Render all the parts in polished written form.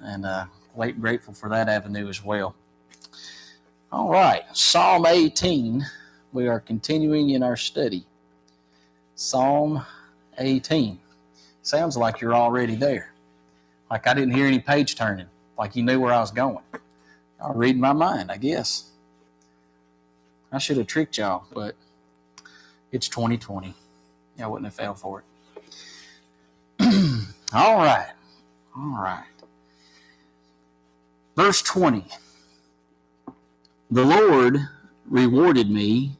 and grateful for that avenue as well. All right, Psalm 18. We are continuing in our study. Psalm 18. Sounds like you're already there. Like I didn't hear any page turning. Like you knew where I was going. Y'all reading my mind, I guess. I should have tricked y'all, but it's 2020. Y'all wouldn't have fell for it. All right. Verse 20. The Lord rewarded me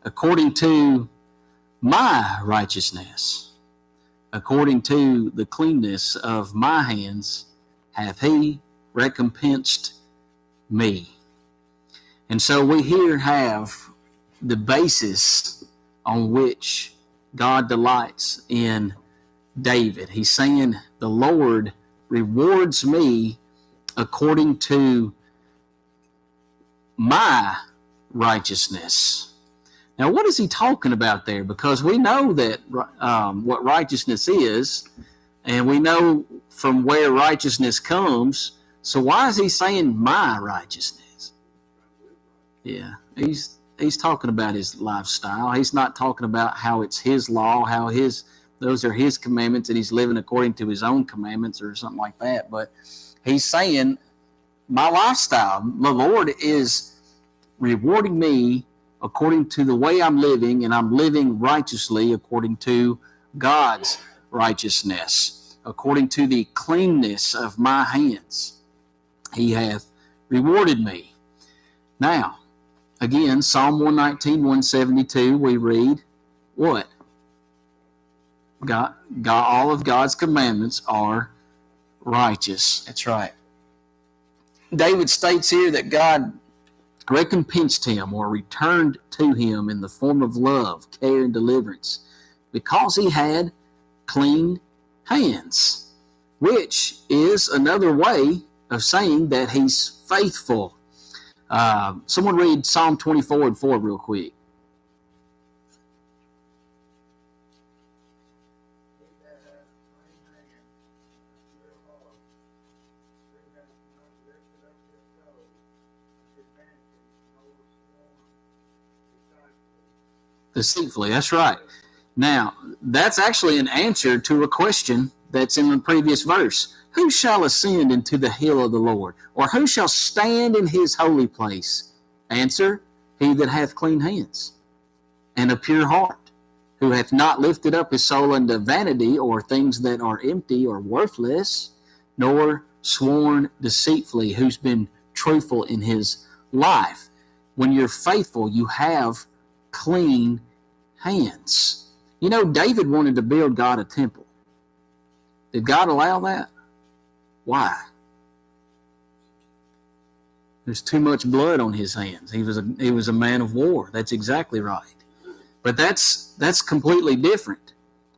according to my righteousness. According to the cleanness of my hands hath he recompensed me. And so we here have the basis on which God delights in David. He's saying, the Lord rewards me according to my righteousness. Now, what is he talking about there? Because we know that what righteousness is, and we know from where righteousness comes. So why is he saying my righteousness? Yeah, he's talking about his lifestyle. He's not talking about how it's his law, how those are his commandments, and he's living according to his own commandments or something like that. But he's saying my lifestyle, the Lord is rewarding me according to the way I'm living, and I'm living righteously according to God's righteousness, according to the cleanness of my hands. He hath rewarded me. Now, again, Psalm 119, 172, we read what? God, all of God's commandments are righteous. That's right. David states here that God recompensed him or returned to him in the form of love, care, and deliverance because he had clean hands, which is another way of saying that he's faithful. Someone read Psalm 24:4 real quick. Deceitfully, that's right. Now, that's actually an answer to a question that's in the previous verse. Who shall ascend into the hill of the Lord? Or who shall stand in his holy place? Answer, he that hath clean hands and a pure heart, who hath not lifted up his soul unto vanity or things that are empty or worthless, nor sworn deceitfully, who's been truthful in his life. When you're faithful, you have clean hands. You know, David wanted to build God a temple. Did God allow that? Why? There's too much blood on his hands. He was a man of war. That's exactly right. But that's completely different.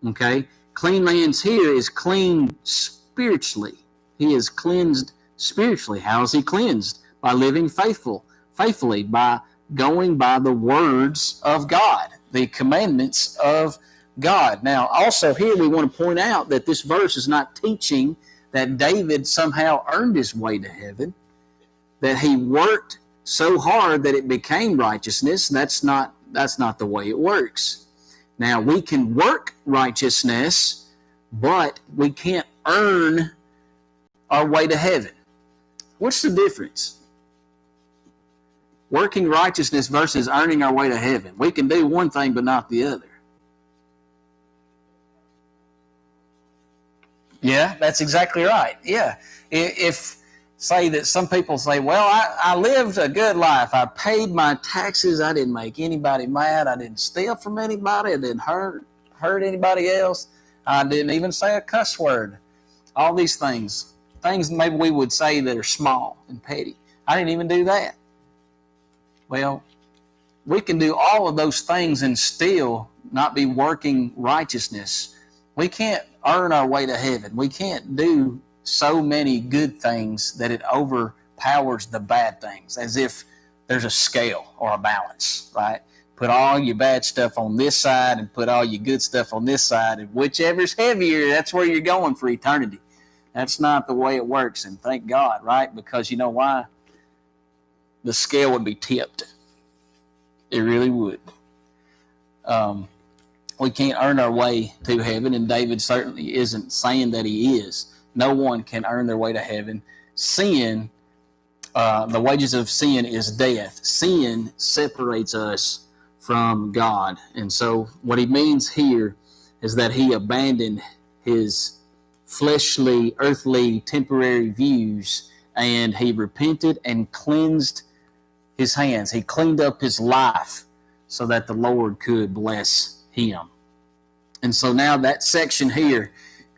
Okay? Clean hands here is clean spiritually. He is cleansed spiritually. How is he cleansed? By living faithfully, by going by the words of God, the commandments of God. Now, also here we want to point out that this verse is not teaching that David somehow earned his way to heaven, that he worked so hard that it became righteousness. That's not the way it works. Now, we can work righteousness, but we can't earn our way to heaven. What's the difference? Working righteousness versus earning our way to heaven. We can do one thing but not the other. Yeah, that's exactly right. Yeah. If say that some people say, well, I lived a good life. I paid my taxes. I didn't make anybody mad. I didn't steal from anybody. I didn't hurt anybody else. I didn't even say a cuss word. All these things maybe we would say that are small and petty. I didn't even do that. Well, we can do all of those things and still not be working righteousness. We can't earn our way to heaven. We can't do so many good things that it overpowers the bad things, as if there's a scale or a balance, right? Put all your bad stuff on this side and put all your good stuff on this side, and whichever's heavier, that's where you're going for eternity. That's not the way it works, and thank God, right? Because you know why? The scale would be tipped. It really would. We can't earn our way to heaven, and David certainly isn't saying that he is. No one can earn their way to heaven. Sin, the wages of sin is death. Sin separates us from God. And so what he means here is that he abandoned his fleshly, earthly, temporary views, and he repented and cleansed his hands. He cleaned up his life so that the Lord could bless him. And so now that section here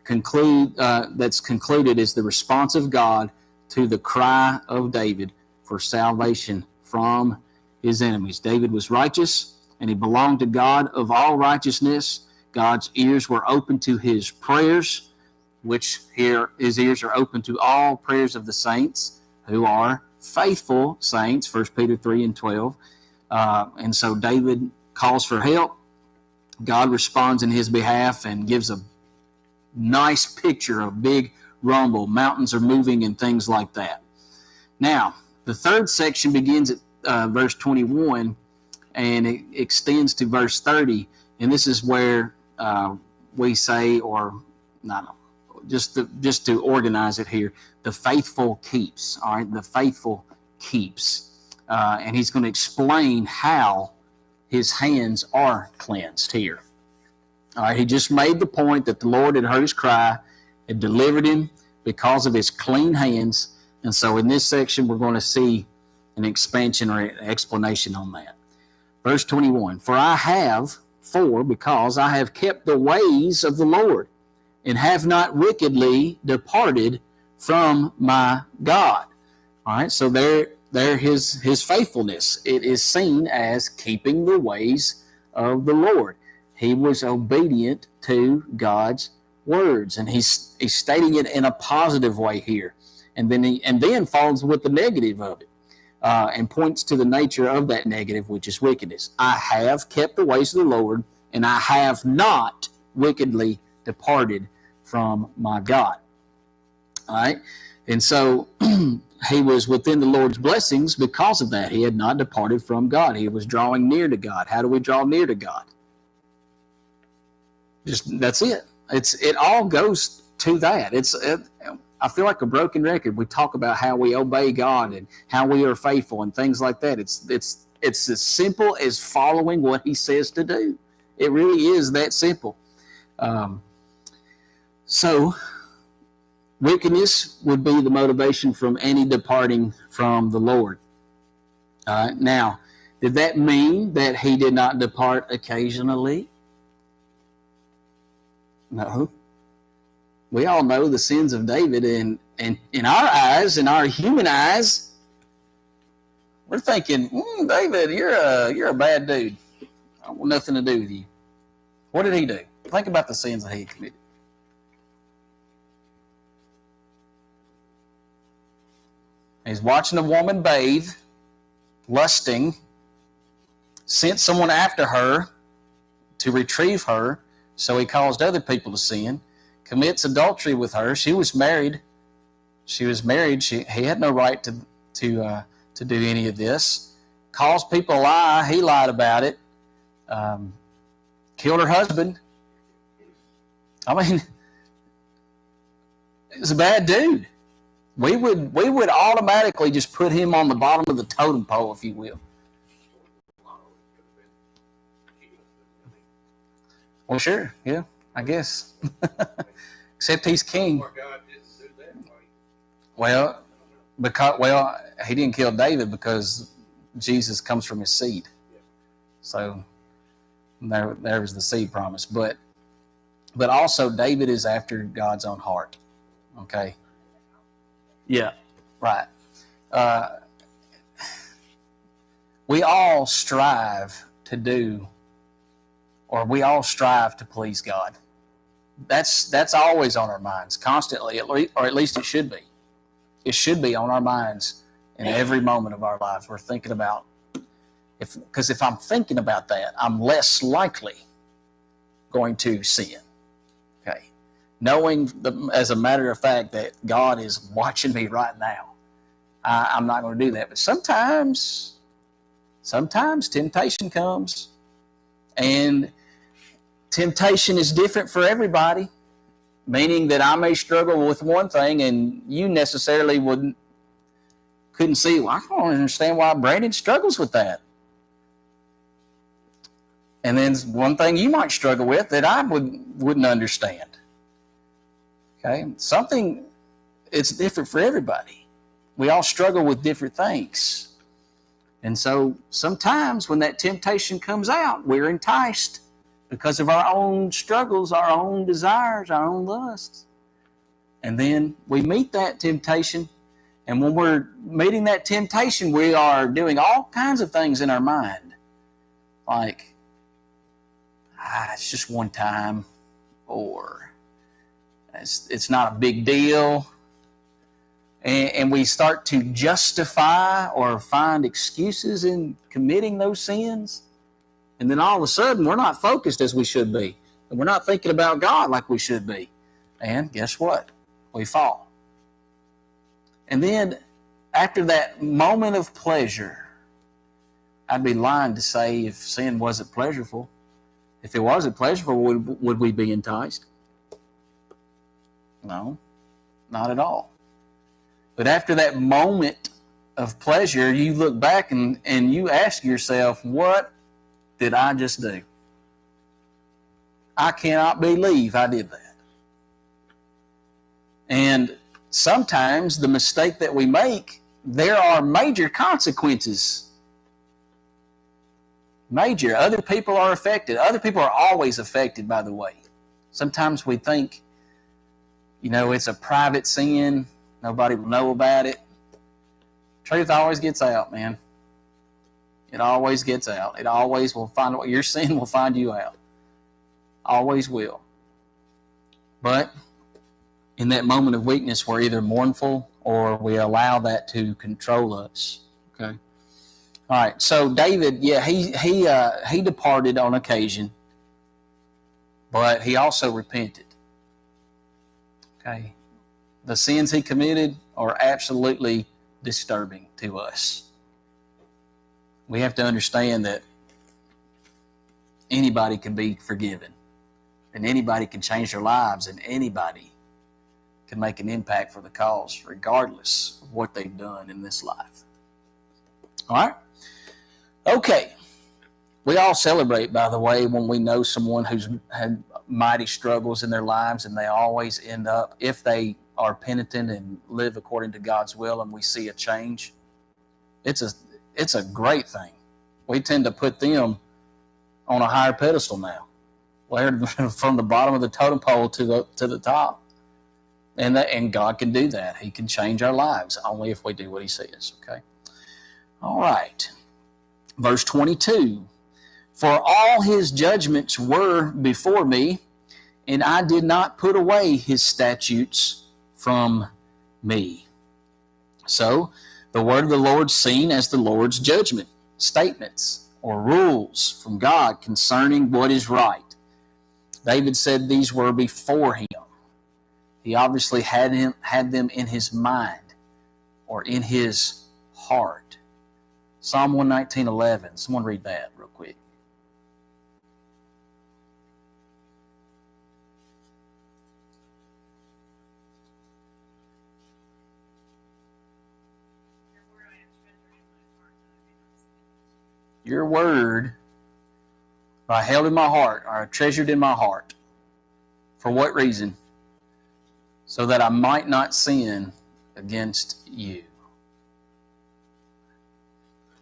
that's concluded is the response of God to the cry of David for salvation from his enemies. David was righteous, and he belonged to God of all righteousness. God's ears were open to his prayers, which here his ears are open to all prayers of the saints who are faithful saints, 1 Peter 3 and 12. And so David calls for help. God responds in his behalf and gives a nice picture of big rumble. Mountains are moving and things like that. Now, the third section begins at verse 21 and it extends to verse 30. And this is where we say, or not, just to organize it here, the faithful keeps. All right, the faithful keeps. And he's going to explain how his hands are cleansed here. All right, he just made the point that the Lord had heard his cry, had delivered him because of his clean hands. And so in this section, we're going to see an expansion or an explanation on that. Verse 21, because I have kept the ways of the Lord and have not wickedly departed from my God. All right, so there his faithfulness. It is seen as keeping the ways of the Lord. He was obedient to God's words, and he's stating it in a positive way here, and then follows with the negative of it, and points to the nature of that negative, which is wickedness. I have kept the ways of the Lord, and I have not wickedly departed from my God. All right, and so he was within the Lord's blessings because of that. He had not departed from God. He was drawing near to God. How do we draw near to God? That's it. It all goes to that. I feel like a broken record. We talk about how we obey God and how we are faithful and things like that. It's as simple as following what he says to do. It really is that simple. So wickedness would be the motivation from any departing from the Lord. Now, did that mean that he did not depart occasionally? No. We all know the sins of David, and in our eyes, in our human eyes, we're thinking, David, you're a bad dude. I want nothing to do with you. What did he do? Think about the sins that he committed. He's watching a woman bathe, lusting, sent someone after her to retrieve her, so he caused other people to sin, commits adultery with her. She was married. He had no right to do any of this. Caused people to lie. He lied about it. Killed her husband. I mean, he's a bad dude. We would automatically just put him on the bottom of the totem pole, if you will. Well, sure, yeah, I guess. Except he's king. Well, he didn't kill David because Jesus comes from his seed. So there was the seed promise. But also David is after God's own heart. Okay. Yeah, right. We all strive to do, or we all strive to please God. That's always on our minds, constantly, or at least it should be. It should be on our minds in every moment of our lives. We're thinking about, because if I'm thinking about that, I'm less likely going to sin. Okay. knowing, as a matter of fact, that God is watching me right now. I'm not going to do that. But sometimes temptation comes, and temptation is different for everybody, meaning that I may struggle with one thing and you necessarily couldn't see. Well, I don't understand why Brandon struggles with that. And then one thing you might struggle with that I wouldn't understand. Okay, it's different for everybody. We all struggle with different things. And so sometimes when that temptation comes out, we're enticed because of our own struggles, our own desires, our own lusts. And then we meet that temptation. And when we're meeting that temptation, we are doing all kinds of things in our mind. Like, it's just one time, or it's not a big deal. And we start to justify or find excuses in committing those sins. And then all of a sudden, we're not focused as we should be. And we're not thinking about God like we should be. And guess what? We fall. And then after that moment of pleasure, I'd be lying to say if sin wasn't pleasurable. If it wasn't pleasurable, would we be enticed? No, not at all. But after that moment of pleasure, you look back and you ask yourself, what did I just do? I cannot believe I did that. And sometimes the mistake that we make, there are major consequences. Major. Other people are affected. Other people are always affected, by the way. Sometimes we think, it's a private sin. Nobody will know about it. Truth always gets out, man. It always gets out. It always will find out. Your sin will find you out. Always will. But in that moment of weakness, we're either mournful or we allow that to control us. Okay. All right. So David, he departed on occasion, but he also repented. Okay. The sins he committed are absolutely disturbing to us. We have to understand that anybody can be forgiven, and anybody can change their lives, and anybody can make an impact for the cause, regardless of what they've done in this life. All right? Okay. We all celebrate, by the way, when we know someone who's had mighty struggles in their lives, and they always end up, if they are penitent and live according to God's will, and we see a change, it's a great thing. We tend to put them on a higher pedestal now, from the bottom of the totem pole to the top, and God can do that. He can change our lives only if we do what He says. Okay. All right. Verse 22. For all His judgments were before me, and I did not put away His statutes from me. So, the word of the Lord seen as the Lord's judgment, statements or rules from God concerning what is right. David said these were before him. He obviously had them in his mind or in his heart. Psalm 119:11. Someone read that real quick. Your word I held in my heart, or I treasured in my heart. For what reason? So that I might not sin against you.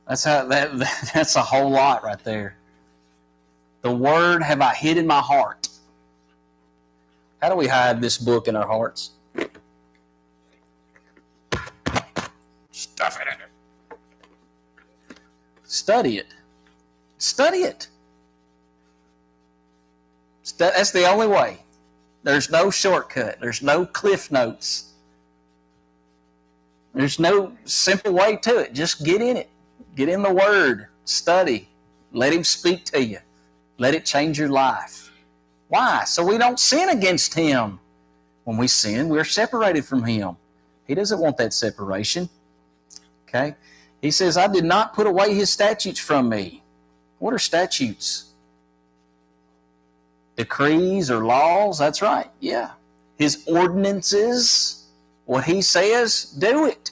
That's a whole lot right there. The word have I hid in my heart. How do we hide this book in our hearts? Stuff it in it. Study it. Study it. That's the only way. There's no shortcut. There's no cliff notes. There's no simple way to it. Just get in it. Get in the Word. Study. Let Him speak to you. Let it change your life. Why? So we don't sin against Him. When we sin, we're separated from him. He doesn't want that separation. Okay? He says, I did not put away his statutes from me. What are statutes? Decrees or laws? That's right. Yeah. His ordinances, what he says, do it.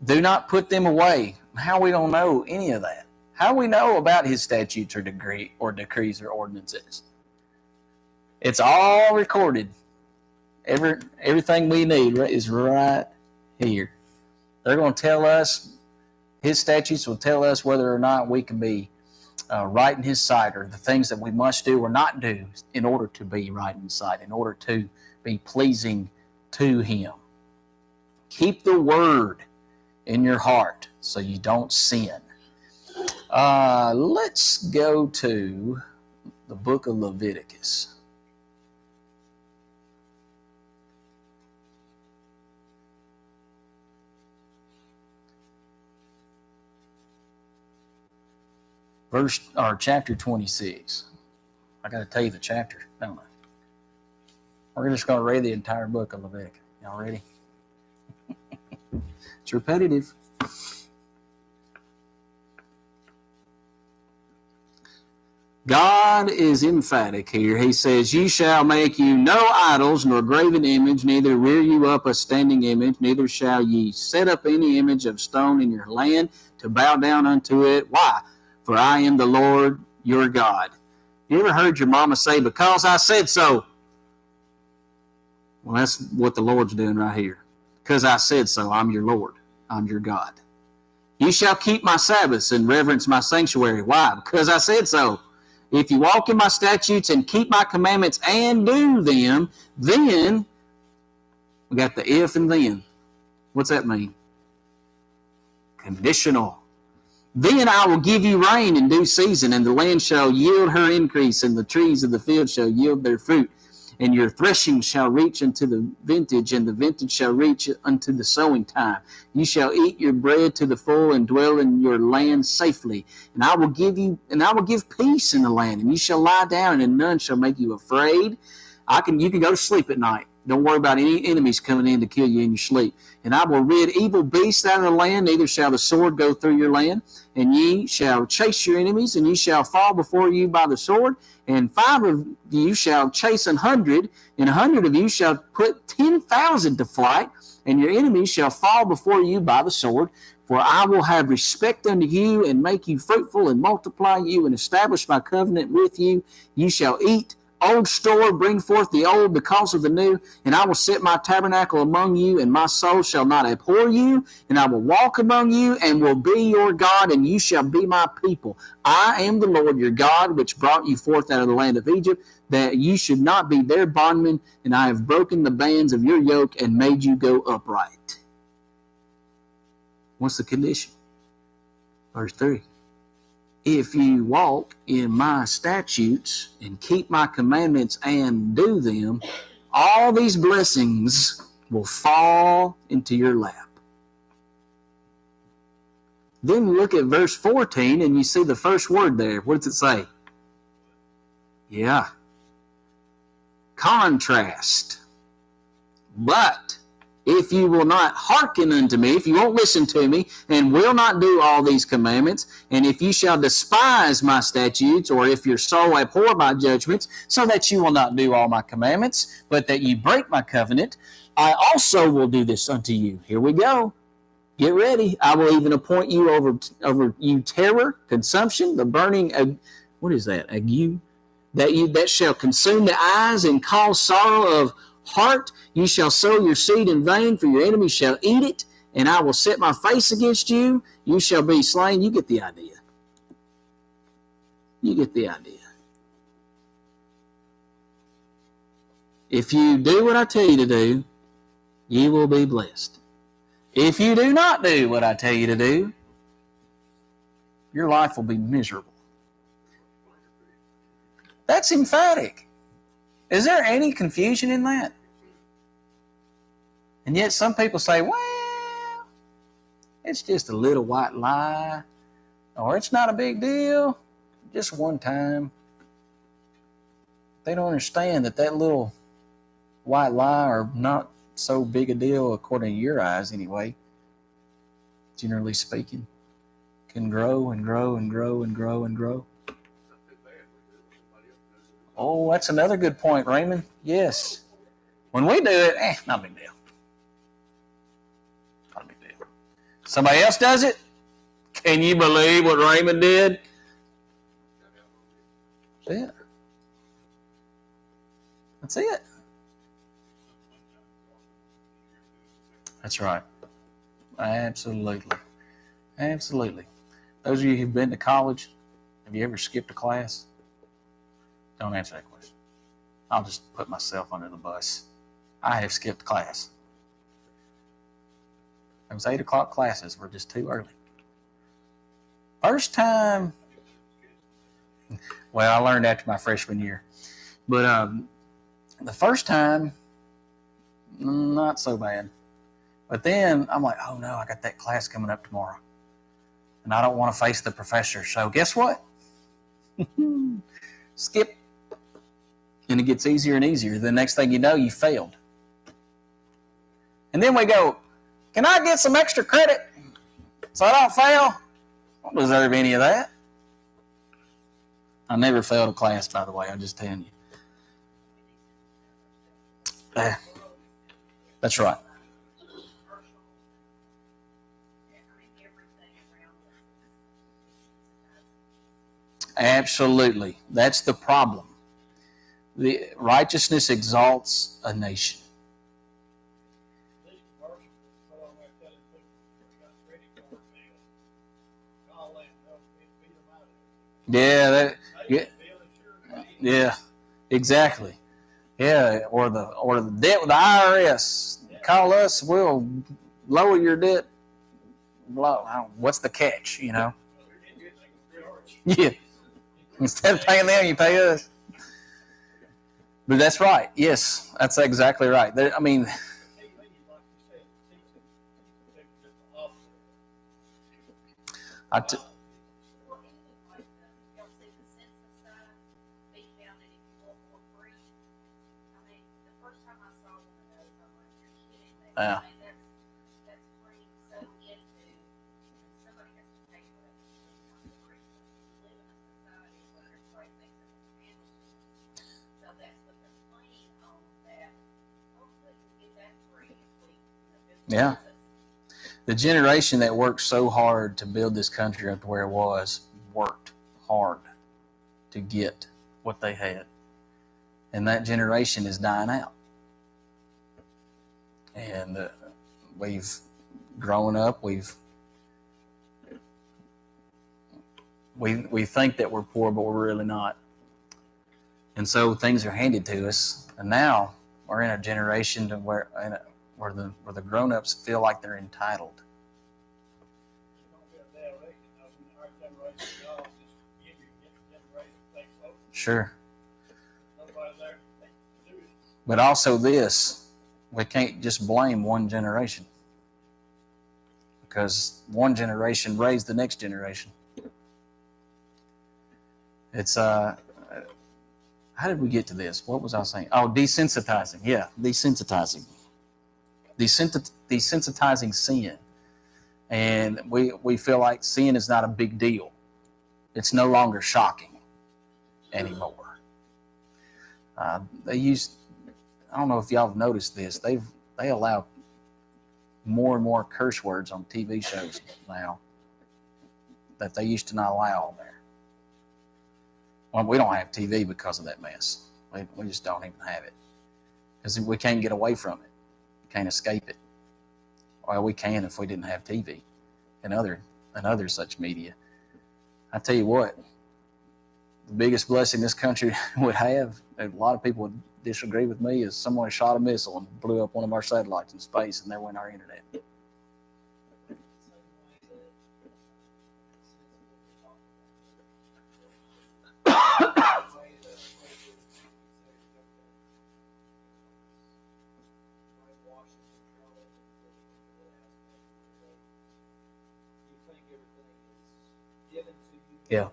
Do not put them away. How we don't know any of that? How we know about his statutes or decrees or ordinances? It's all recorded. Everything we need is right here. They're going to tell us, his statutes will tell us whether or not we can be right in his sight, or the things that we must do or not do in order to be right in his sight, in order to be pleasing to him. Keep the word in your heart so you don't sin. Let's go to the book of Leviticus. Chapter 26. I got to tell you the chapter, don't I? We're just going to read the entire book of Leviticus. Y'all ready? It's repetitive. God is emphatic here. He says, you shall make you no idols, nor graven image, neither rear you up a standing image, neither shall ye set up any image of stone in your land to bow down unto it. Why? For I am the Lord your God. You ever heard your mama say, because I said so? Well, that's what the Lord's doing right here. Because I said so, I'm your Lord. I'm your God. You shall keep my Sabbaths and reverence my sanctuary. Why? Because I said so. If you walk in my statutes and keep my commandments and do them, then, we got the if and then. What's that mean? Conditional. Then I will give you rain in due season, and the land shall yield her increase, and the trees of the field shall yield their fruit. And your threshing shall reach unto the vintage, and the vintage shall reach unto the sowing time. You shall eat your bread to the full, and dwell in your land safely. And I will give peace in the land, and you shall lie down, and none shall make you afraid. You can go to sleep at night. Don't worry about any enemies coming in to kill you in your sleep. And I will rid evil beasts out of the land, neither shall the sword go through your land. And ye shall chase your enemies, and ye shall fall before you by the sword. And 5 of you shall chase 100, and 100 of you shall put 10,000 to flight. And your enemies shall fall before you by the sword. For I will have respect unto you, and make you fruitful, and multiply you, and establish my covenant with you. You shall eat old store, bring forth the old because of the new, and I will set my tabernacle among you, and my soul shall not abhor you, and I will walk among you, and will be your God, and you shall be my people. I am the Lord your God, which brought you forth out of the land of Egypt, that you should not be their bondmen, and I have broken the bands of your yoke, and made you go upright. What's the condition? Verse 3. If you walk in my statutes and keep my commandments and do them, all these blessings will fall into your lap. Then look at verse 14 and you see the first word there. What does it say? Yeah. Contrast. But if you will not hearken unto me, if you won't listen to me, and will not do all these commandments, and if you shall despise my statutes, or if your soul abhor my judgments, so that you will not do all my commandments, but that you break my covenant, I also will do this unto you. Here we go. Get ready. I will even appoint you over you terror, consumption, the burning, what is that? Ague? That shall consume the eyes and cause sorrow of heart. You shall sow your seed in vain, for your enemies shall eat it, and I will set my face against you. You shall be slain. You get the idea. You get the idea. If you do what I tell you to do, you will be blessed. If you do not do what I tell you to do, your life will be miserable. That's emphatic. Is there any confusion in that? And yet some people say, well, it's just a little white lie, or it's not a big deal, just one time. They don't understand that little white lie, or not so big a deal according to your eyes anyway, generally speaking, can grow and grow and grow and grow and grow. Oh, that's another good point, Raymond. Yes. When we do it, not a big deal. Not a big deal. Somebody else does it? Can you believe what Raymond did? Yeah. That's it. That's right. Absolutely. Absolutely. Those of you who've been to college, have you ever skipped a class? Don't answer that question. I'll just put myself under the bus. I have skipped class. Those 8 o'clock classes were just too early. First time, well, I learned after my freshman year. But the first time, not so bad. But then I'm like, oh no, I got that class coming up tomorrow. And I don't want to face the professor. So guess what? Skip. And it gets easier and easier. The next thing you know, you failed. And then we go, can I get some extra credit so I don't fail? I don't deserve any of that. I never failed a class, by the way. I'm just telling you. That's right. Absolutely. That's the problem. The righteousness exalts a nation. Yeah, exactly. Yeah, or the debt with the IRS. Call us, we'll lower your debt. What's the catch, you know? Yeah. Instead of paying them, you pay us. But that's right. Yes, that's exactly right. I mean, yeah. Yeah. The generation that worked so hard to build this country up to where it was worked hard to get what they had. And that generation is dying out. And we've grown up, we think that we're poor, but we're really not. And so things are handed to us. And now we're in a generation where the grown-ups feel like they're entitled. Sure. But also this, we can't just blame one generation, because one generation raised the next generation. It's how did we get to this? What was I saying? Oh, desensitizing. Yeah, desensitizing. Desensitizing sin. And we feel like sin is not a big deal. It's no longer shocking anymore. They use, I don't know if y'all have noticed this, they allow more and more curse words on TV shows now that they used to not allow on there. Well, we don't have TV because of that mess. We just don't even have it, because we can't get away from it. We can't escape it. Well, we can if we didn't have TV and other such media. I tell you what, the biggest blessing this country would have, a lot of people would disagree with me, is someone shot a missile and blew up one of our satellites in space, and there went our internet. Yeah.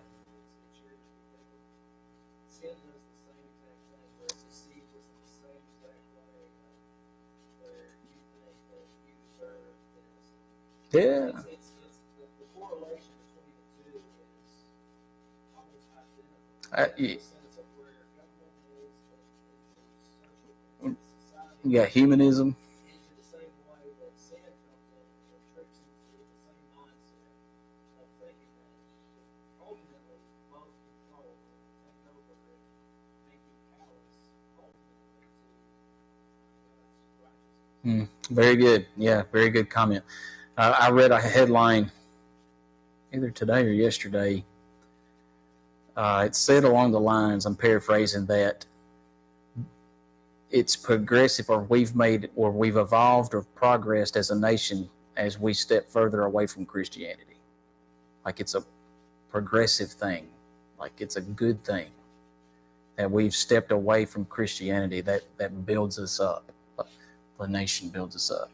Yeah. The correlation between the two is almost identical. You, In the sense of where government is, but social things, society. you got humanism. Into the same way that sin comes in and tricks into the same mindset of thinking that ultimately both control and take over and make you callous ultimately to God's righteousness. Very good. Yeah, very good comment. I read a headline either today or yesterday. It said along the lines, I'm paraphrasing, that it's progressive, or we've evolved or progressed as a nation as we step further away from Christianity. Like it's a progressive thing. Like it's a good thing that we've stepped away from Christianity that builds us up. The nation builds us up.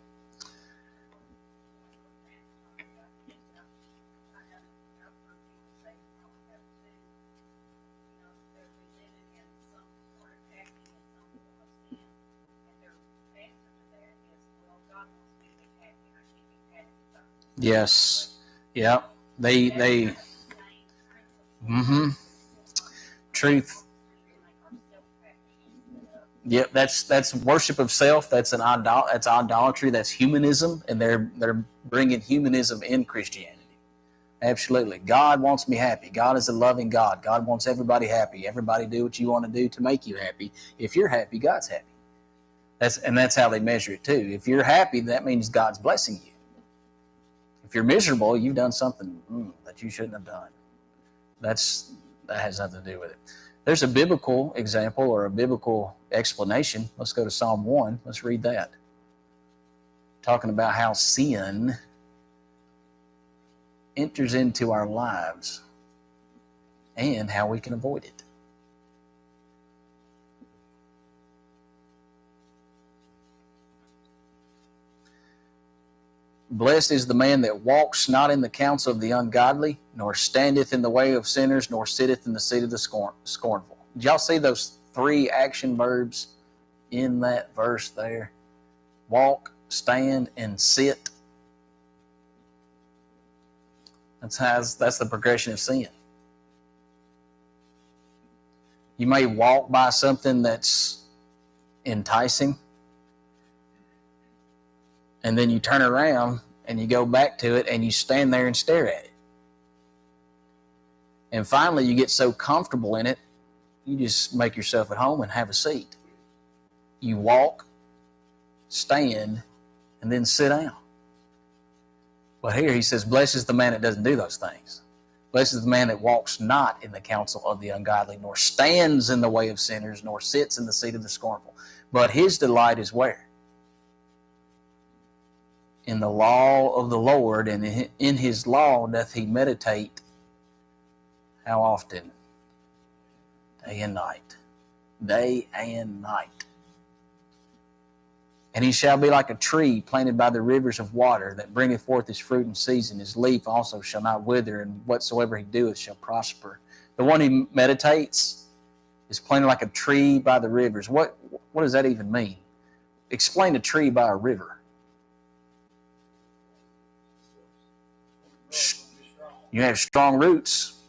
Yes. Yeah. They truth. Yep, that's worship of self. That's that's idolatry. That's humanism, and they're bringing humanism in Christianity. Absolutely, God wants me happy. God is a loving God. God wants everybody happy. Everybody do what you want to do to make you happy. If you're happy, God's happy. That's how they measure it too. If you're happy, that means God's blessing you. If you're miserable, you've done something that you shouldn't have done. That has nothing to do with it. There's a biblical example or a biblical explanation. Let's go to Psalm 1. Let's read that. Talking about how sin enters into our lives and how we can avoid it. Blessed is the man that walks not in the counsel of the ungodly, nor standeth in the way of sinners, nor sitteth in the seat of the scornful. Did y'all see those 3 action verbs in that verse there? Walk, stand, and sit. That's the progression of sin. You may walk by something that's enticing, and then you turn around and you go back to it and you stand there and stare at it. And finally you get so comfortable in it, you just make yourself at home and have a seat. You walk, stand, and then sit down. But here he says, blessed is the man that doesn't do those things. Blessed is the man that walks not in the counsel of the ungodly, nor stands in the way of sinners, nor sits in the seat of the scornful. But his delight is where? In the law of the Lord, and in his law doth he meditate. How often? Day and night. Day and night. And he shall be like a tree planted by the rivers of water, that bringeth forth his fruit in season. His leaf also shall not wither, and whatsoever he doeth shall prosper. The one who meditates is planted like a tree by the rivers. What does that even mean? Explain a tree by a river. You have strong roots.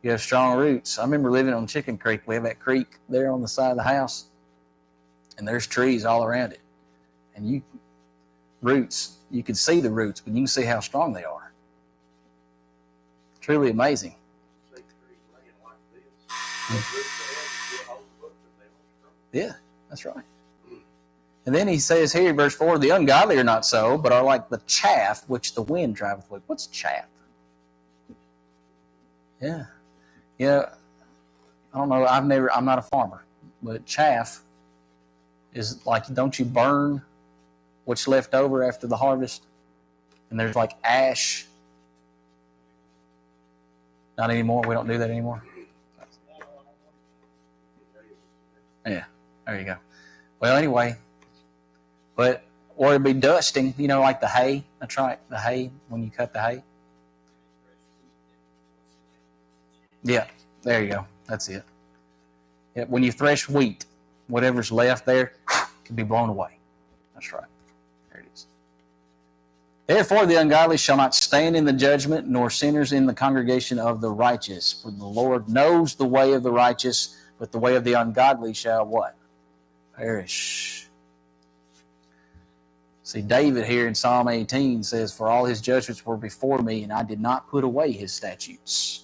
You have strong roots. I remember living on Chicken Creek. We have that creek there on the side of the house, and there's trees all around it. And you can see the roots, but you can see how strong they are. Truly amazing. Yeah, that's right. And then he says here in verse 4, the ungodly are not so, but are like the chaff which the wind driveth away. What's chaff? Yeah. I don't know. I'm not a farmer, but chaff is like, don't you burn what's left over after the harvest? And there's like ash. Not anymore. We don't do that anymore. Yeah, there you go. Well, anyway, or it'd be dusting, like the hay. That's right, the hay, when you cut the hay. Yeah, there you go. That's it. Yeah, when you thresh wheat, whatever's left there can be blown away. That's right. There it is. Therefore the ungodly shall not stand in the judgment, nor sinners in the congregation of the righteous. For the Lord knows the way of the righteous, but the way of the ungodly shall what? Perish. See, David here in Psalm 18 says, for all his judgments were before me, and I did not put away his statutes.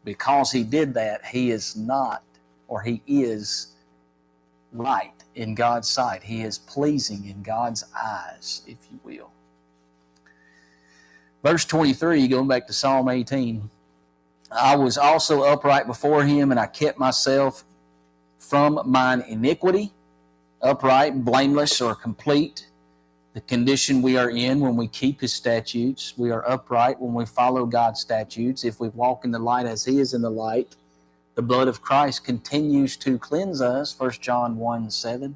Because he did that, he is not, or he is right in God's sight. He is pleasing in God's eyes, if you will. Verse 23, going back to Psalm 18, I was also upright before him, and I kept myself from mine iniquity. Upright, blameless, or complete. The condition we are in when we keep his statutes. We are upright when we follow God's statutes. If we walk in the light as he is in the light, the blood of Christ continues to cleanse us. 1 John 1:7.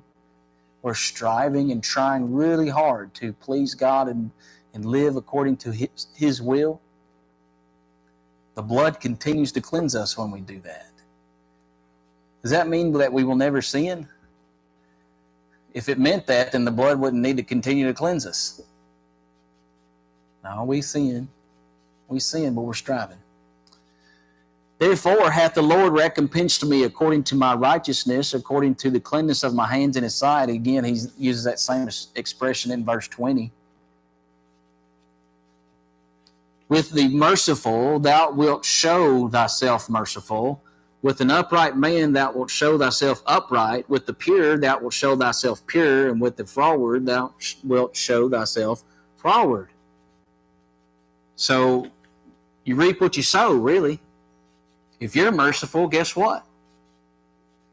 We're striving and trying really hard to please God and live according to his will. The blood continues to cleanse us when we do that. Does that mean that we will never sin? If it meant that, then the blood wouldn't need to continue to cleanse us. No, we sin. We sin, but we're striving. Therefore hath the Lord recompensed me according to my righteousness, according to the cleanness of my hands in his sight. Again, he uses that same expression in verse 20. With the merciful thou wilt show thyself merciful. With an upright man thou wilt show thyself upright. With the pure thou wilt show thyself pure. And with the froward thou wilt show thyself froward. So you reap what you sow, really. If you're merciful, guess what?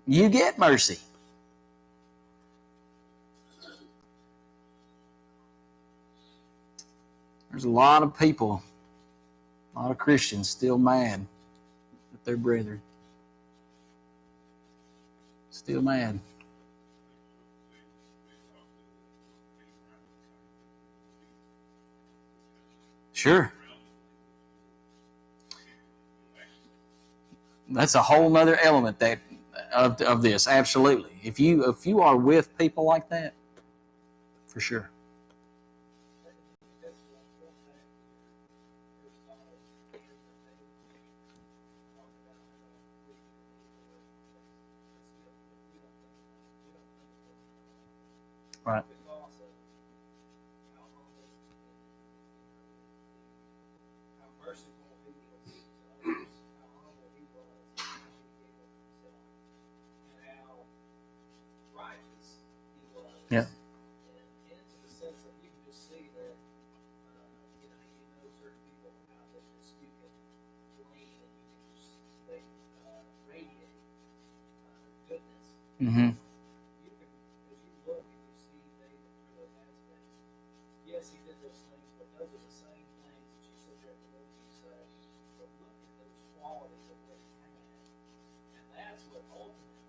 You get mercy. There's a lot of people, a lot of Christians still mad at their brethren. Still mad. Sure. That's a whole nother element of this. Absolutely. If you are with people like that, for sure. Right. Yeah. And into the sense that you can just see that, you know certain people how that just you can glean and you can just they radiate goodness. Mm-hmm. You can, as you look and you see David through those aspects. Yes, he did those things, but those are the same things that you sit there and look and you say, but look at those qualities of what he had, and that's what ultimately.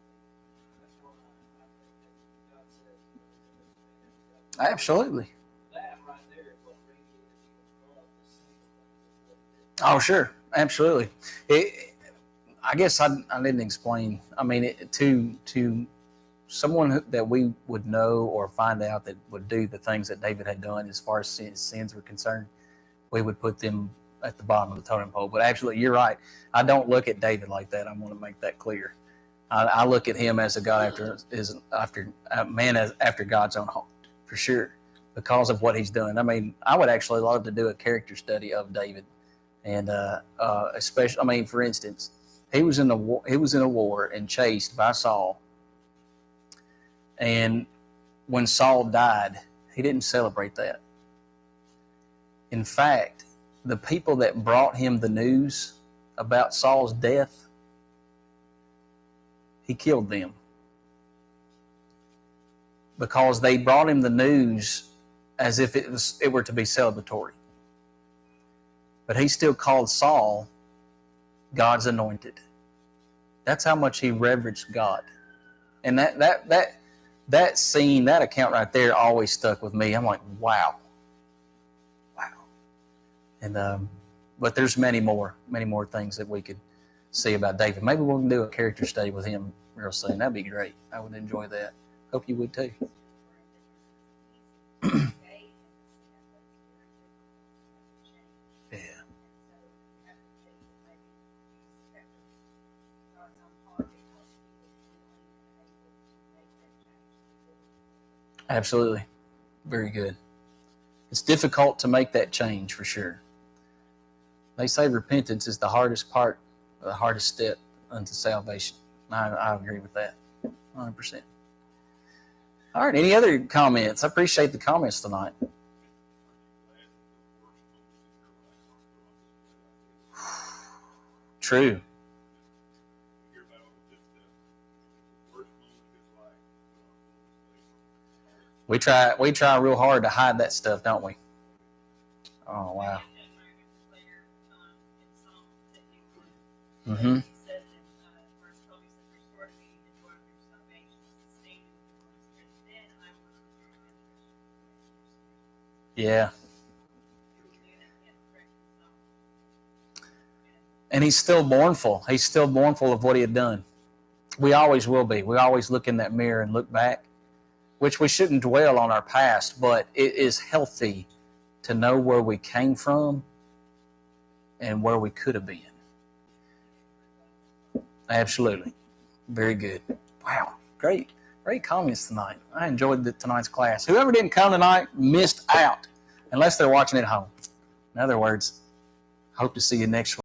That's why I think that God says. Absolutely. That right there is what radiated even above the single things of what Oh, sure. Absolutely. I guess I didn't explain. I mean, to someone that we would know or find out that would do the things that David had done as far as sins were concerned, we would put them at the bottom of the totem pole. But absolutely, you're right. I don't look at David like that. I want to make that clear. I look at him as a God after God's own heart, for sure, because of what he's done. I mean, I would actually love to do a character study of David, and especially, I mean, for instance, he was in a war and chased by Saul, and when Saul died, he didn't celebrate that. In fact, the people that brought him the news about Saul's death, he killed them because they brought him the news as if it were to be celebratory. But he still called Saul God's anointed. That's how much he reverenced God. And that scene, that account right there always stuck with me. I'm like, wow. And but there's many more things that we could see about David. Maybe we can do a character study with him real soon. That'd be great. I would enjoy that. Hope you would too. Absolutely. Very good. It's difficult to make that change for sure. They say repentance is the hardest part, the hardest step unto salvation. I agree with that 100%. All right. Any other comments? I appreciate the comments tonight. True. We try real hard to hide that stuff, don't we? Oh wow. Mm-hmm. Yeah. And he's still mournful. He's still mournful of what he had done. We always will be. We always look in that mirror and look back, which we shouldn't dwell on our past, but it is healthy to know where we came from and where we could have been. Absolutely. Very good. Wow. Great comments tonight. I enjoyed tonight's class. Whoever didn't come tonight missed out, unless they're watching at home. In other words, hope to see you next week.